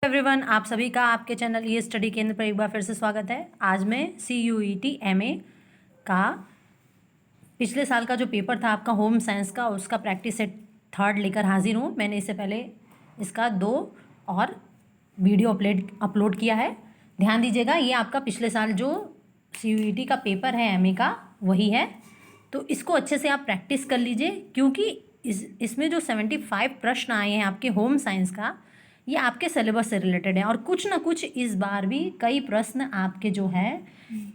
Everyone, आप सभी का आपके चैनल ये स्टडी केंद्र पर एक बार फिर से स्वागत है। आज मैं CUET MA का पिछले साल का जो पेपर था आपका होम साइंस का, उसका प्रैक्टिस सेट 3 लेकर हाजिर हूँ। मैंने इससे पहले इसका 2 और वीडियो अपलोड किया है। ध्यान दीजिएगा, ये आपका पिछले साल जो CUET का पेपर है MA का वही है, तो इसको अच्छे से आप प्रैक्टिस कर लीजिए, क्योंकि इसमें जो 75 प्रश्न आए हैं आपके होम साइंस का, ये आपके सिलेबस से रिलेटेड है। और कुछ ना कुछ इस बार भी कई प्रश्न आपके जो है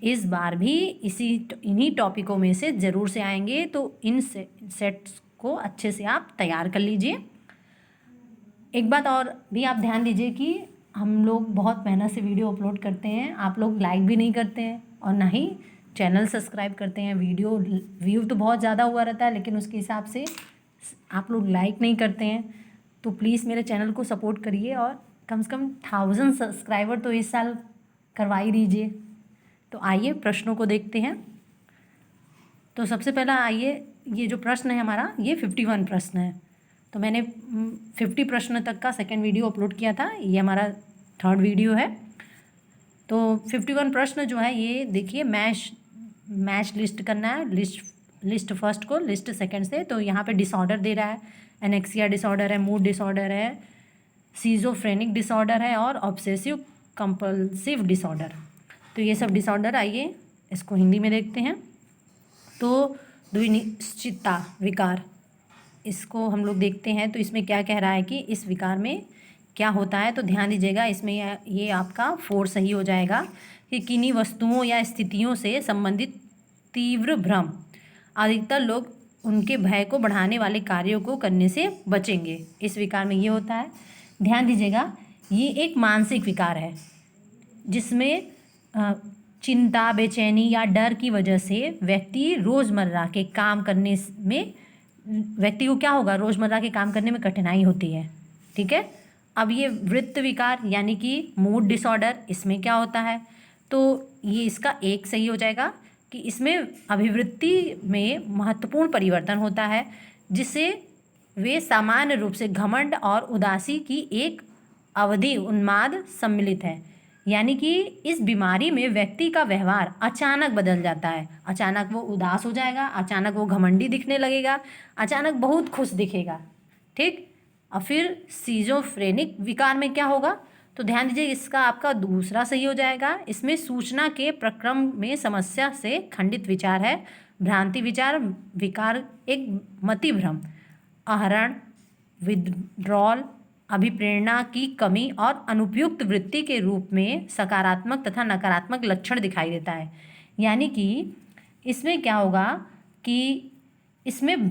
इस बार भी इन्हीं टॉपिकों में से ज़रूर से आएंगे, तो इन सेट्स को अच्छे से आप तैयार कर लीजिए। एक बात और भी आप ध्यान दीजिए कि हम लोग बहुत मेहनत से वीडियो अपलोड करते हैं, आप लोग लाइक भी नहीं करते हैं और ना ही चैनल सब्सक्राइब करते हैं। वीडियो व्यू तो बहुत ज़्यादा हुआ रहता है, लेकिन उसके हिसाब से आप लोग लाइक नहीं करते हैं। तो प्लीज़ मेरे चैनल को सपोर्ट करिए और कम से कम 1000 सब्सक्राइबर तो इस साल करवा ही दीजिए। तो आइए प्रश्नों को देखते हैं। तो सबसे पहला आइए, ये जो प्रश्न है हमारा, ये 51 प्रश्न है। तो मैंने 50 प्रश्न तक का सेकंड वीडियो अपलोड किया था, ये हमारा 3rd वीडियो है। तो 51 प्रश्न जो है ये देखिए, मैच लिस्ट करना है, लिस्ट फर्स्ट को लिस्ट सेकंड से। तो यहाँ पे डिसऑर्डर दे रहा है, एनेक्सिया डिसऑर्डर है, मूड डिसऑर्डर है, सीजोफ्रेनिक डिसऑर्डर है और ऑब्सेसिव कंपल्सिव डिसऑर्डर। तो ये सब डिसऑर्डर, आइए इसको हिंदी में देखते हैं। तो द्विनिश्चितता विकार, इसको हम लोग देखते हैं। तो इसमें क्या कह रहा है कि इस विकार में क्या होता है। तो ध्यान दीजिएगा, इसमें ये आपका 4 सही हो जाएगा कि किन्हीं वस्तुओं या स्थितियों से संबंधित तीव्र भ्रम, अधिकतर लोग उनके भय को बढ़ाने वाले कार्यों को करने से बचेंगे। इस विकार में ये होता है। ध्यान दीजिएगा, ये एक मानसिक विकार है जिसमें चिंता, बेचैनी या डर की वजह से व्यक्ति रोज़मर्रा के काम करने में, व्यक्ति को क्या होगा, रोज़मर्रा के काम करने में कठिनाई होती है। ठीक है। अब ये वृत्त विकार यानी कि मूड डिसऑर्डर, इसमें क्या होता है। तो ये इसका 1 सही हो जाएगा कि इसमें अभिवृत्ति में महत्वपूर्ण परिवर्तन होता है, जिससे वे सामान्य रूप से घमंड और उदासी की एक अवधि उन्माद सम्मिलित है। यानी कि इस बीमारी में व्यक्ति का व्यवहार अचानक बदल जाता है। अचानक वो उदास हो जाएगा, अचानक वो घमंडी दिखने लगेगा, अचानक बहुत खुश दिखेगा। ठीक। और फिर सीजोफ्रेनिक विकार में क्या होगा, तो ध्यान दीजिए, इसका आपका 2 सही हो जाएगा। इसमें सूचना के प्रक्रम में समस्या से खंडित विचार है। भ्रांति विचार विकार एक मति भ्रम, आहरण, विड्रॉल, अभिप्रेरणा की कमी और अनुपयुक्त वृत्ति के रूप में सकारात्मक तथा नकारात्मक लक्षण दिखाई देता है। यानी कि इसमें क्या होगा कि इसमें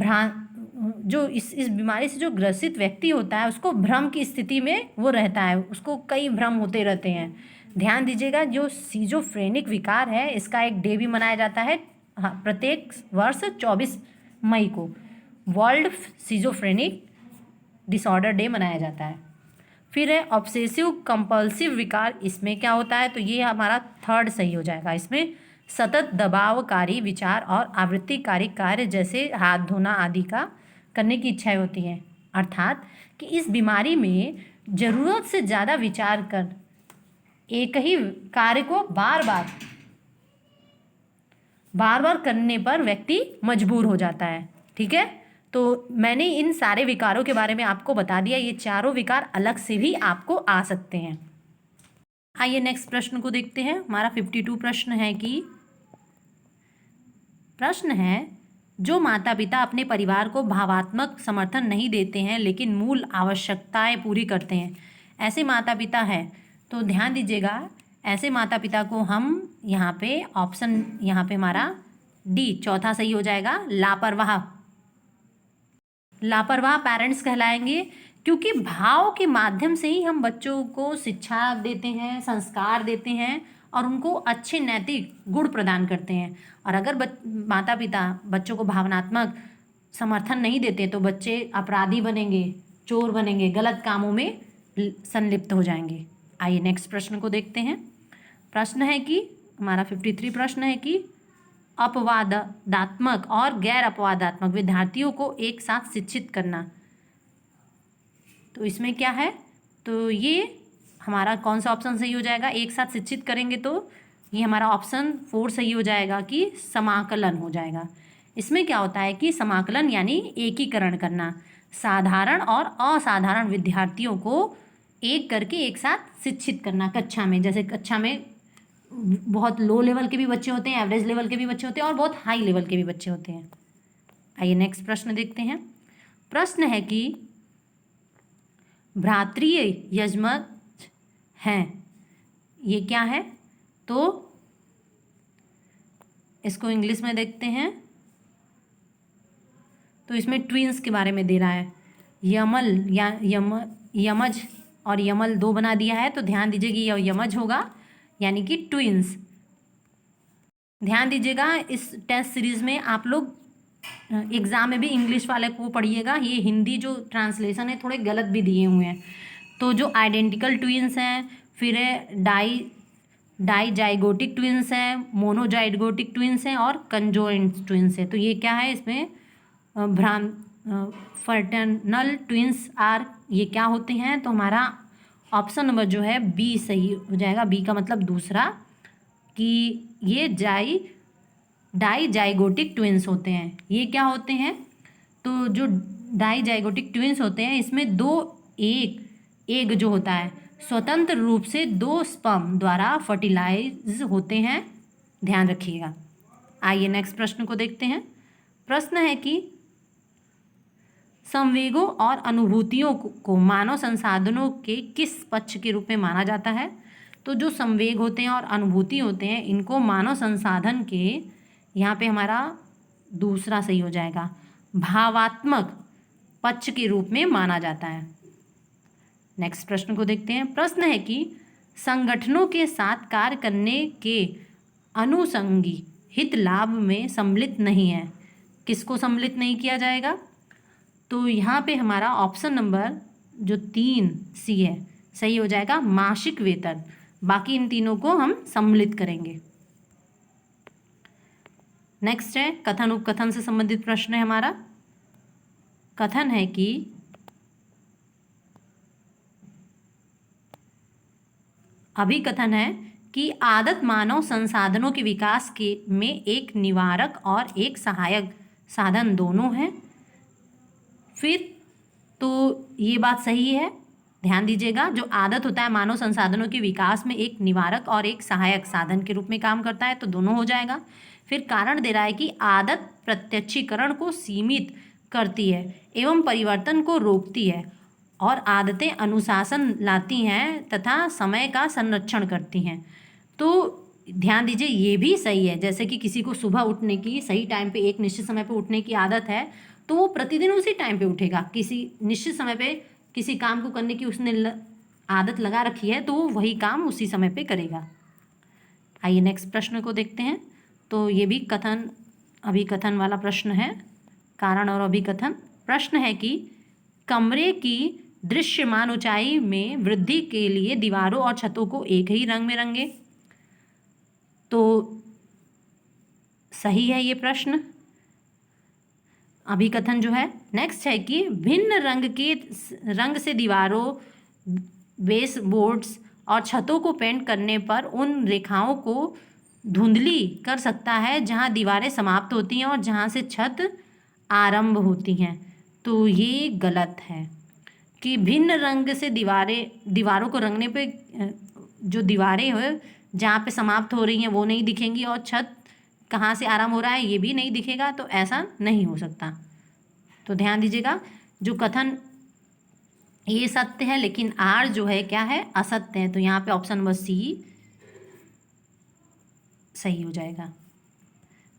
जो इस बीमारी से जो ग्रसित व्यक्ति होता है, उसको भ्रम की स्थिति में वो रहता है, उसको कई भ्रम होते रहते हैं। ध्यान दीजिएगा, जो सीजोफ्रेनिक विकार है, इसका एक डे भी मनाया जाता है प्रत्येक वर्ष 24 मई को, वर्ल्ड सीजोफ्रेनिक डिसऑर्डर डे मनाया जाता है। फिर है ऑब्सेसिव कंपल्सिव विकार, इसमें क्या होता है, तो ये हमारा 3rd सही हो जाएगा। इसमें सतत दबावकारी विचार और आवृत्तिकारी कार्य जैसे हाथ धोना आदि का करने की इच्छाएं होती हैं। अर्थात कि इस बीमारी में ज़रूरत से ज़्यादा विचार कर एक ही कार्य को बार बार करने पर व्यक्ति मजबूर हो जाता है। ठीक है। तो मैंने इन सारे विकारों के बारे में आपको बता दिया। ये चारों विकार अलग से भी आपको आ सकते हैं। आइए नेक्स्ट प्रश्न को देखते हैं। हमारा 52 प्रश्न है कि जो माता पिता अपने परिवार को भावात्मक समर्थन नहीं देते हैं लेकिन मूल आवश्यकताएं पूरी करते हैं, ऐसे माता पिता हैं। तो ध्यान दीजिएगा, ऐसे माता पिता को हम यहाँ पे ऑप्शन, यहाँ पे हमारा D 4था सही हो जाएगा, लापरवाह पेरेंट्स कहलाएंगे, क्योंकि भाव के माध्यम से ही हम बच्चों को शिक्षा देते हैं, संस्कार देते हैं और उनको अच्छे नैतिक गुण प्रदान करते हैं। और अगर माता पिता बच्चों को भावनात्मक समर्थन नहीं देते तो बच्चे अपराधी बनेंगे, चोर बनेंगे, गलत कामों में संलिप्त हो जाएंगे। आइए नेक्स्ट प्रश्न को देखते हैं। प्रश्न है कि हमारा 53 प्रश्न है कि अपवादात्मक और गैर अपवादात्मक विद्यार्थियों को एक साथ शिक्षित करना। तो इसमें क्या है, तो ये हमारा कौन सा ऑप्शन सही हो जाएगा? एक साथ शिक्षित करेंगे तो ये हमारा ऑप्शन 4 सही हो जाएगा कि समाकलन हो जाएगा। इसमें क्या होता है कि समाकलन यानी एकीकरण करना, साधारण और असाधारण विद्यार्थियों को एक करके एक साथ शिक्षित करना कक्षा में। जैसे कक्षा में बहुत लो लेवल के भी बच्चे होते हैं, एवरेज लेवल के भी बच्चे होते हैं और बहुत हाई लेवल के भी बच्चे होते हैं। आइए नेक्स्ट प्रश्न देखते हैं। प्रश्न है कि भ्रातृय यजमज हैं, ये क्या है? तो इसको इंग्लिश में देखते हैं। तो इसमें ट्विंस के बारे में दे रहा है। यमल या यमज और यमल 2 बना दिया है, तो ध्यान दीजिएगा यह यमज होगा यानी कि ट्विंस। ध्यान दीजिएगा इस टेस्ट सीरीज में आप लोग एग्जाम में भी इंग्लिश वाले को पढ़िएगा, ये हिंदी जो ट्रांसलेशन है थोड़े गलत भी दिए हुए हैं। तो जो आइडेंटिकल ट्विंस हैं, फिर है डाइजाइगोटिक ट्विंस हैं, मोनोजाइगोटिक ट्विंस हैं और कंजॉइंट ट्विंस हैं। तो ये क्या है इसमें फ्रैटर्नल ट्विंस आर, ये क्या होते हैं? तो हमारा ऑप्शन नंबर जो है बी सही हो जाएगा। बी का मतलब दूसरा, कि ये डाइजाइगोटिक ट्विंस होते हैं। ये क्या होते हैं? तो जो डाइजाइगोटिक ट्विंस होते हैं इसमें 2 एग जो होता है स्वतंत्र रूप से 2 स्पर्म द्वारा फर्टिलाइज होते हैं, ध्यान रखिएगा। आइए नेक्स्ट प्रश्न को देखते हैं। प्रश्न है कि संवेगों और अनुभूतियों को मानव संसाधनों के किस पक्ष के रूप में माना जाता है? तो जो संवेग होते हैं और अनुभूति होते हैं इनको मानव संसाधन के, यहाँ पे हमारा दूसरा सही हो जाएगा, भावात्मक पक्ष के रूप में माना जाता है। नेक्स्ट प्रश्न को देखते हैं। प्रश्न है कि संगठनों के साथ कार्य करने के अनुषंगी हित लाभ में सम्मिलित नहीं है, किसको सम्मिलित नहीं किया जाएगा? तो यहाँ पे हमारा ऑप्शन नंबर जो 3 सी है सही हो जाएगा, मासिक वेतन। बाकी इन तीनों को हम सम्मिलित करेंगे। नेक्स्ट है कथन उपकथन से संबंधित प्रश्न है हमारा। कथन है कि अभिकथन है कि आदत मानव संसाधनों के विकास के में एक निवारक और एक सहायक साधन दोनों है। फिर तो ये बात सही है, ध्यान दीजिएगा, जो आदत होता है मानव संसाधनों के विकास में एक निवारक और एक सहायक साधन के रूप में काम करता है, तो दोनों हो जाएगा। फिर कारण दे रहा है कि आदत प्रत्यक्षीकरण को सीमित करती है एवं परिवर्तन को रोकती है और आदतें अनुशासन लाती हैं तथा समय का संरक्षण करती हैं। तो ध्यान दीजिए ये भी सही है। जैसे कि किसी को सुबह उठने की सही टाइम पे, एक निश्चित समय पे उठने की आदत है तो वो प्रतिदिन उसी टाइम पे उठेगा। किसी निश्चित समय पे किसी काम को करने की उसने आदत लगा रखी है तो वो वही काम उसी समय पे करेगा। आइए नेक्स्ट प्रश्न को देखते हैं। तो ये भी कथन अभिकथन वाला प्रश्न है, कारण और अभिकथन। प्रश्न है कि कमरे की दृश्यमान ऊंचाई में वृद्धि के लिए दीवारों और छतों को एक ही रंग में रंगे। तो सही है ये प्रश्न, अभिकथन जो है। नेक्स्ट है कि भिन्न रंग से दीवारों, बेस बोर्ड्स और छतों को पेंट करने पर उन रेखाओं को धुंधली कर सकता है जहां दीवारें समाप्त होती हैं और जहां से छत आरंभ होती हैं। तो ये गलत है कि भिन्न रंग से दीवारों को रंगने पे जो दीवारें हो जहाँ पे समाप्त हो रही हैं वो नहीं दिखेंगी और छत कहाँ से आरंभ हो रहा है ये भी नहीं दिखेगा, तो ऐसा नहीं हो सकता। तो ध्यान दीजिएगा, जो कथन ये सत्य है लेकिन आर जो है क्या है, असत्य है। तो यहाँ पे ऑप्शन नंबर सी सही हो जाएगा।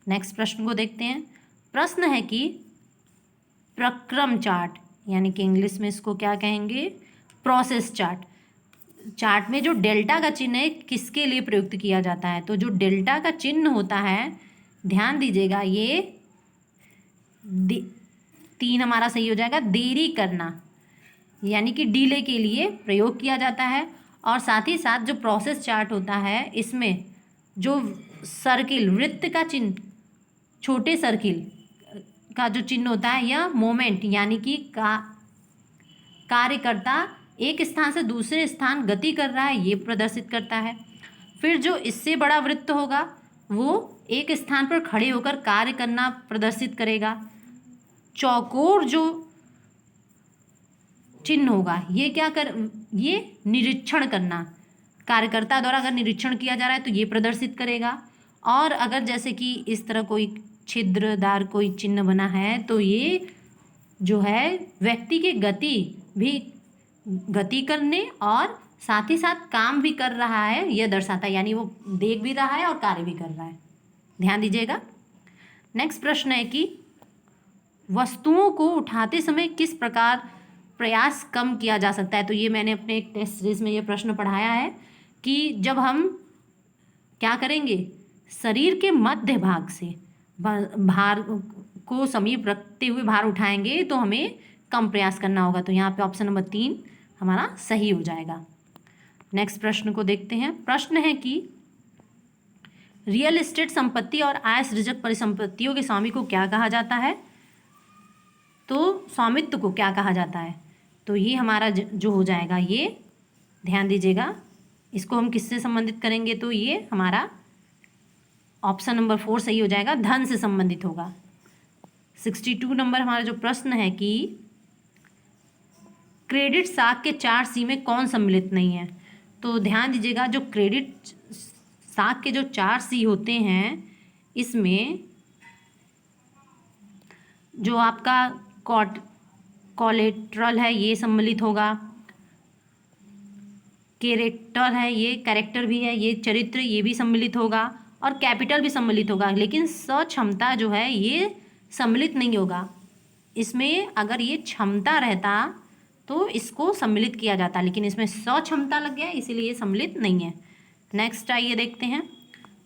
नेक्स्ट प्रश्न को देखते हैं। प्रश्न है कि प्रक्रम चार्ट, यानी कि इंग्लिश में इसको क्या कहेंगे, प्रोसेस चार्ट। चार्ट में जो डेल्टा का चिन्ह है किसके लिए प्रयुक्त किया जाता है? तो जो डेल्टा का चिन्ह होता है, ध्यान दीजिएगा, ये 3 हमारा सही हो जाएगा, देरी करना यानी कि डिले के लिए प्रयोग किया जाता है। और साथ ही साथ जो प्रोसेस चार्ट होता है इसमें जो सर्किल, वृत्त का चिन्ह, छोटे सर्किल का जो चिन्ह होता है, यह मोमेंट यानी कि कार्यकर्ता एक स्थान से दूसरे स्थान गति कर रहा है, ये प्रदर्शित करता है। फिर जो इससे बड़ा वृत्त होगा वो एक स्थान पर खड़े होकर कार्य करना प्रदर्शित करेगा। चौकोर जो चिन्ह होगा ये निरीक्षण करना, कार्यकर्ता द्वारा अगर निरीक्षण किया जा रहा है तो ये प्रदर्शित करेगा। और अगर जैसे कि इस तरह कोई छिद्रदार कोई चिन्ह बना है तो ये जो है व्यक्ति की गति करने और साथ ही साथ काम भी कर रहा है यह दर्शाता है, यानी वो देख भी रहा है और कार्य भी कर रहा है। ध्यान दीजिएगा। नेक्स्ट प्रश्न है कि वस्तुओं को उठाते समय किस प्रकार प्रयास कम किया जा सकता है। तो ये मैंने अपने एक टेस्ट सीरीज में ये प्रश्न पढ़ाया है कि जब हम क्या करेंगे, शरीर के मध्य भाग से भार को समीप रखते हुए भार उठाएंगे तो हमें कम प्रयास करना होगा। तो यहाँ पे ऑप्शन नंबर 3 हमारा सही हो जाएगा। नेक्स्ट प्रश्न को देखते हैं। प्रश्न है कि रियल एस्टेट संपत्ति और आय सृजक परिसंपत्तियों के स्वामी को क्या कहा जाता है। तो स्वामित्व को क्या कहा जाता है। तो ये हमारा जो हो जाएगा, ये ध्यान दीजिएगा, इसको हम किससे संबंधित करेंगे तो ये हमारा ऑप्शन नंबर 4 सही हो जाएगा, धन से संबंधित होगा। 62 नंबर हमारा जो प्रश्न है कि क्रेडिट साख के 4C में कौन सम्मिलित नहीं है। तो ध्यान दीजिएगा, जो क्रेडिट साख के जो 4C होते हैं इसमें जो आपका कोलेट्रल है ये सम्मिलित होगा, कैरेक्टर है ये कैरेक्टर भी है, ये चरित्र ये भी सम्मिलित होगा और कैपिटल भी सम्मिलित होगा। लेकिन सक्षमता जो है ये सम्मिलित नहीं होगा। इसमें अगर ये क्षमता रहता तो इसको सम्मिलित किया जाता, लेकिन इसमें सक्षमता लग गया इसीलिए ये सम्मिलित नहीं है। नेक्स्ट आइए देखते हैं।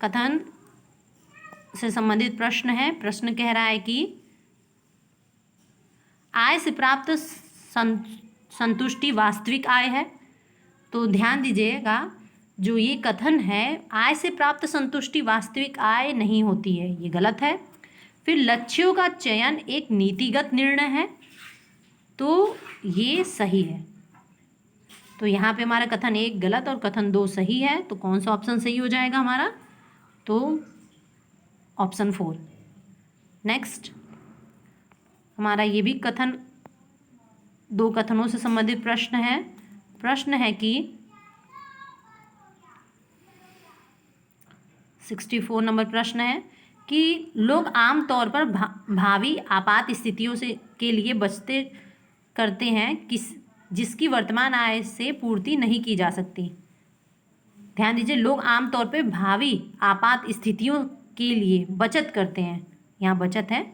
कथन से संबंधित प्रश्न है। प्रश्न कह रहा है कि आय से प्राप्त संतुष्टि वास्तविक आय है। तो ध्यान दीजिएगा, जो ये कथन है आय से प्राप्त संतुष्टि वास्तविक आय नहीं होती है, ये गलत है। फिर लक्ष्यों का चयन एक नीतिगत निर्णय है, तो ये सही है। तो यहाँ पे हमारा कथन 1 गलत और कथन 2 सही है। तो कौन सा ऑप्शन सही हो जाएगा हमारा, तो ऑप्शन 4। नेक्स्ट हमारा ये भी कथन 2 कथनों से संबंधित प्रश्न है। प्रश्न है कि 64 नंबर प्रश्न है कि लोग आमतौर पर भावी आपात स्थितियों से के लिए बचते करते हैं जिसकी वर्तमान आय से पूर्ति नहीं की जा सकती। ध्यान दीजिए, लोग आमतौर पर भावी आपात स्थितियों के लिए बचत करते हैं, यहाँ बचत है,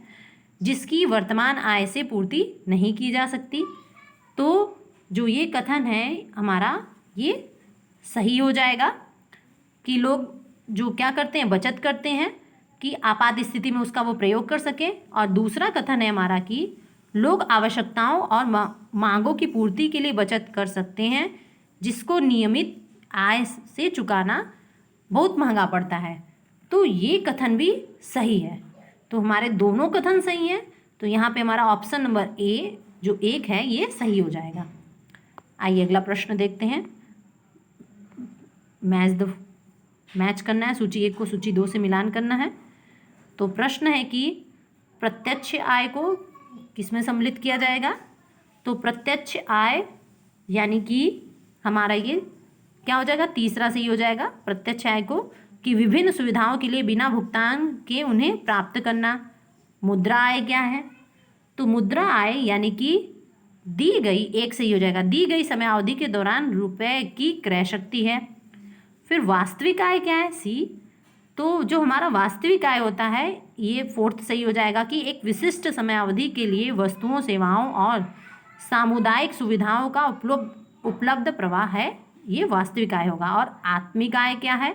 जिसकी वर्तमान आय से पूर्ति नहीं की जा सकती। तो जो ये कथन है हमारा ये सही हो जाएगा कि लोग जो क्या करते हैं, बचत करते हैं कि आपात स्थिति में उसका वो प्रयोग कर सकें। और दूसरा कथन है हमारा कि लोग आवश्यकताओं और मांगों की पूर्ति के लिए बचत कर सकते हैं जिसको नियमित आय से चुकाना बहुत महंगा पड़ता है। तो ये कथन भी सही है। तो हमारे दोनों कथन सही हैं। तो यहाँ पे हमारा ऑप्शन नंबर ए जो 1 है ये सही हो जाएगा। आइए अगला प्रश्न देखते हैं। मैच करना है, सूची 1 को सूची 2 से मिलान करना है। तो प्रश्न है कि प्रत्यक्ष आय को किसमें सम्मिलित किया जाएगा। तो प्रत्यक्ष आय यानी कि हमारा ये क्या हो जाएगा, तीसरा सही हो जाएगा। प्रत्यक्ष आय को कि विभिन्न सुविधाओं के लिए बिना भुगतान के उन्हें प्राप्त करना। मुद्रा आय क्या है, तो मुद्रा आय यानी कि दी गई, 1 सही हो जाएगा, दी गई समय अवधि के दौरान रुपए की क्रय शक्ति है। फिर वास्तविक आय क्या है, सी, तो जो हमारा वास्तविक आय होता है ये 4th सही हो जाएगा कि एक विशिष्ट समय अवधि के लिए वस्तुओं सेवाओं और सामुदायिक सुविधाओं का उपलब्ध प्रवाह है, ये वास्तविक आय होगा। और आत्मिक आय क्या है,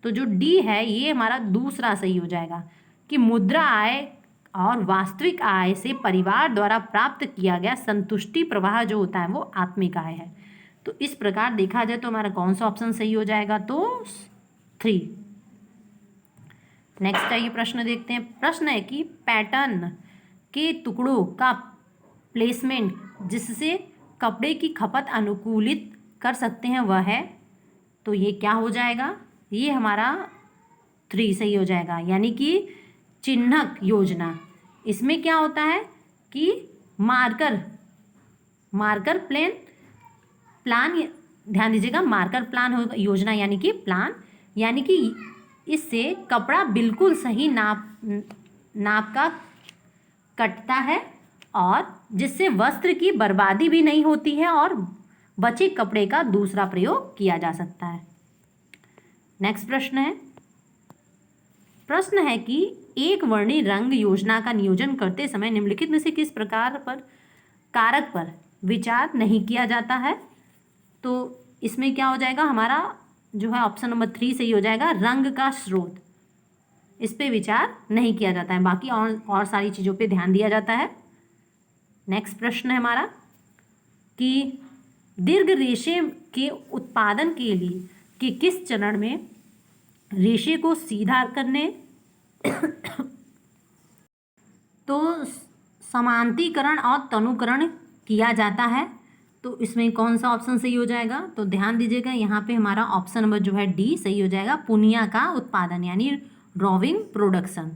तो जो डी है ये हमारा दूसरा सही हो जाएगा कि मुद्रा आय और वास्तविक आय से परिवार द्वारा प्राप्त किया गया संतुष्टि प्रवाह जो होता है वो आत्मिक आय है। तो इस प्रकार देखा जाए तो हमारा कौन सा ऑप्शन सही हो जाएगा, तो 3। नेक्स्ट आइए प्रश्न देखते हैं। प्रश्न है कि पैटर्न के टुकड़ों का प्लेसमेंट जिससे कपड़े की खपत अनुकूलित कर सकते हैं वह है, तो ये क्या हो जाएगा, ये हमारा 3 सही हो जाएगा, यानी कि चिन्हक योजना। इसमें क्या होता है कि मार्कर प्लान, ध्यान दीजिएगा, मार्कर प्लान होगा योजना, यानी कि प्लान, यानी कि इससे कपड़ा बिल्कुल सही नाप का कटता है और जिससे वस्त्र की बर्बादी भी नहीं होती है और बचे कपड़े का दूसरा प्रयोग किया जा सकता है। नेक्स्ट प्रश्न है कि एक वर्णी रंग योजना का नियोजन करते समय निम्नलिखित में से किस कारक पर विचार नहीं किया जाता है। तो इसमें क्या हो जाएगा, हमारा जो है ऑप्शन नंबर 3 सही हो जाएगा, रंग का स्रोत, इस पे विचार नहीं किया जाता है, बाकी और सारी चीज़ों पे ध्यान दिया जाता है। नेक्स्ट प्रश्न है हमारा कि दीर्घ रेशे के उत्पादन के लिए कि किस चरण में रेशे को सीधा करने तो समांतीकरण और तनुकरण किया जाता है। तो इसमें कौन सा ऑप्शन सही हो जाएगा, तो ध्यान दीजिएगा, यहाँ पे हमारा ऑप्शन नंबर जो है डी सही हो जाएगा, पुनिया का उत्पादन यानी रोविंग प्रोडक्शन।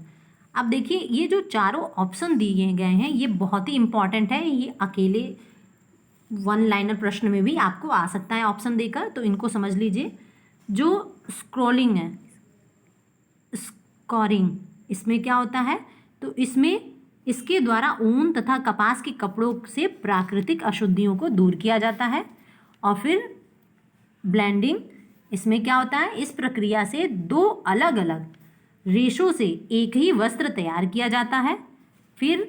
अब देखिए ये जो चारों ऑप्शन दिए गए हैं ये बहुत ही इंपॉर्टेंट है, ये अकेले 1 लाइनर प्रश्न में भी आपको आ सकता है ऑप्शन देकर, तो इनको समझ लीजिए। जो स्क्रोलिंग है, स्कोरिंग, इसमें क्या होता है, तो इसके द्वारा ऊन तथा कपास के कपड़ों से प्राकृतिक अशुद्धियों को दूर किया जाता है। और फिर ब्लेंडिंग, इसमें क्या होता है, इस प्रक्रिया से 2 अलग अलग रेशों से एक ही वस्त्र तैयार किया जाता है। फिर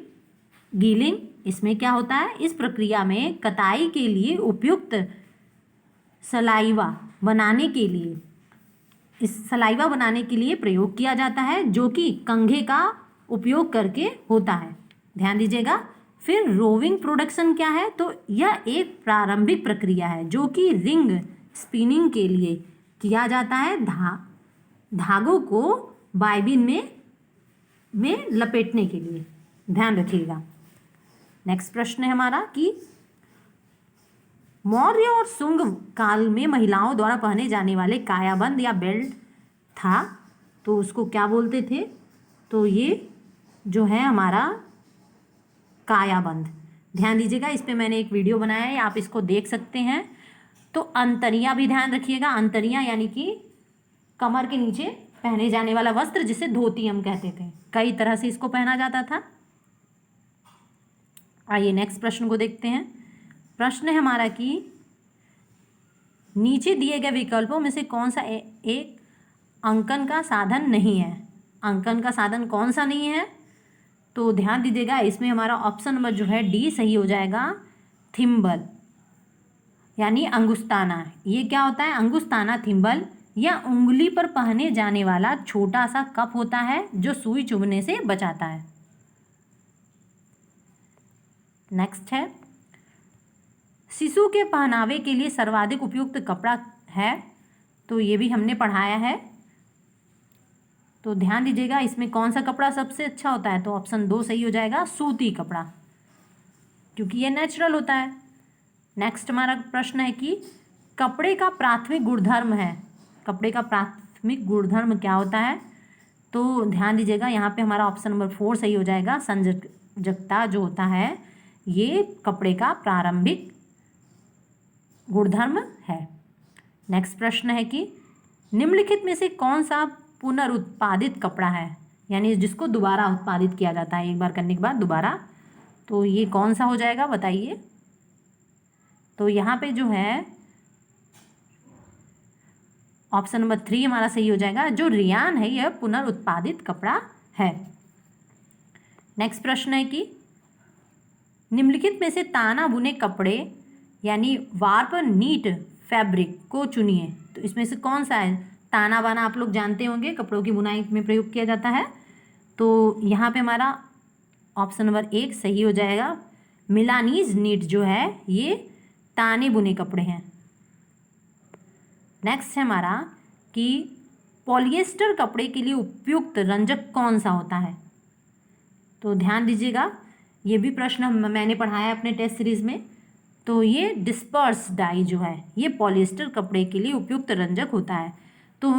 गीलिंग, इसमें क्या होता है, इस प्रक्रिया में कताई के लिए उपयुक्त सलाइवा बनाने के लिए प्रयोग किया जाता है, जो कि कंघे का उपयोग करके होता है, ध्यान दीजिएगा। फिर रोविंग प्रोडक्शन क्या है, तो यह एक प्रारंभिक प्रक्रिया है जो कि रिंग स्पिनिंग के लिए किया जाता है, धागों को बाइबिन में लपेटने के लिए, ध्यान रखिएगा। नेक्स्ट प्रश्न है हमारा कि मौर्य और शुंग काल में महिलाओं द्वारा पहने जाने वाले कायाबंद या बेल्ट था, तो उसको क्या बोलते थे, तो ये जो है हमारा कायाबंद, ध्यान दीजिएगा, इस पे मैंने एक वीडियो बनाया है, आप इसको देख सकते हैं। तो अंतरिया भी ध्यान रखिएगा, अंतरिया यानी कि कमर के नीचे पहने जाने वाला वस्त्र जिसे धोती हम कहते थे, कई तरह से इसको पहना जाता था। आइए नेक्स्ट प्रश्न को देखते हैं। प्रश्न है हमारा कि नीचे दिए गए विकल्पों में से कौन सा एक अंकन का साधन नहीं है। अंकन का साधन कौन सा नहीं है, तो ध्यान दीजिएगा, इसमें हमारा ऑप्शन नंबर जो है डी सही हो जाएगा, थिम्बल यानी अंगुस्ताना। ये क्या होता है, अंगुस्ताना थिम्बल या उंगली पर पहने जाने वाला छोटा सा कप होता है जो सुई चुभने से बचाता है। नेक्स्ट है, शिशु के पहनावे के लिए सर्वाधिक उपयुक्त कपड़ा है, तो ये भी हमने पढ़ाया है। तो ध्यान दीजिएगा, इसमें कौन सा कपड़ा सबसे अच्छा होता है, तो ऑप्शन 2 सही हो जाएगा, सूती कपड़ा, क्योंकि ये नेचुरल होता है। नेक्स्ट हमारा प्रश्न है कि कपड़े का प्राथमिक गुणधर्म है, कपड़े का प्राथमिक गुणधर्म क्या होता है, तो ध्यान दीजिएगा, यहाँ पे हमारा ऑप्शन नंबर 4 सही हो जाएगा, संजकता जो होता है ये कपड़े का प्रारंभिक गुणधर्म है। नेक्स्ट प्रश्न है कि निम्नलिखित में से कौन सा पुनरुत्पादित कपड़ा है, यानी जिसको दोबारा उत्पादित किया जाता है एक बार करने के बाद दोबारा, तो ये कौन सा हो जाएगा बताइए। तो यहाँ पे जो है ऑप्शन नंबर 3 हमारा सही हो जाएगा, जो रियान है यह पुनरुत्पादित कपड़ा है। नेक्स्ट प्रश्न है कि निम्नलिखित में से ताना बुने कपड़े यानी वार्प नीट फैब्रिक को चुनिए, तो इसमें से कौन सा है, ताना बाना आप लोग जानते होंगे, कपड़ों की बुनाई में प्रयोग किया जाता है, तो यहाँ पे हमारा ऑप्शन नंबर 1 सही हो जाएगा, मिलानीज नीट जो है ये ताने बुने कपड़े हैं। नेक्स्ट है हमारा कि पॉलिएस्टर कपड़े के लिए उपयुक्त रंजक कौन सा होता है, तो ध्यान दीजिएगा, ये भी प्रश्न मैंने पढ़ाया अपने टेस्ट सीरीज में। तो ये डिस्पर्स डाई जो है ये पॉलिएस्टर कपड़े के लिए उपयुक्त रंजक होता है। तो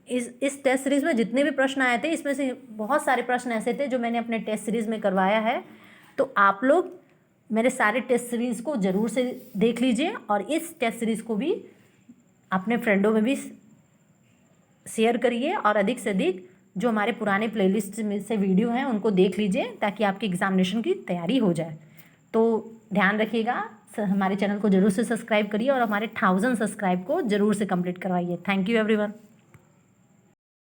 इस टेस्ट सीरीज़ में जितने भी प्रश्न आए थे इसमें से बहुत सारे प्रश्न ऐसे थे जो मैंने अपने टेस्ट सीरीज़ में करवाया है। तो आप लोग मेरे सारे टेस्ट सीरीज़ को ज़रूर से देख लीजिए और इस टेस्ट सीरीज़ को भी अपने फ्रेंडों में भी शेयर करिए और अधिक से अधिक जो हमारे पुराने प्लेलिस्ट में से वीडियो हैं उनको देख लीजिए ताकि आपकी एग्जामिनेशन की तैयारी हो जाए। तो ध्यान रखिएगा, हमारे चैनल को ज़रूर से सब्सक्राइब करिए और हमारे 1000 सब्सक्राइब को ज़रूर से कंप्लीट करवाइए। Thank you everyone.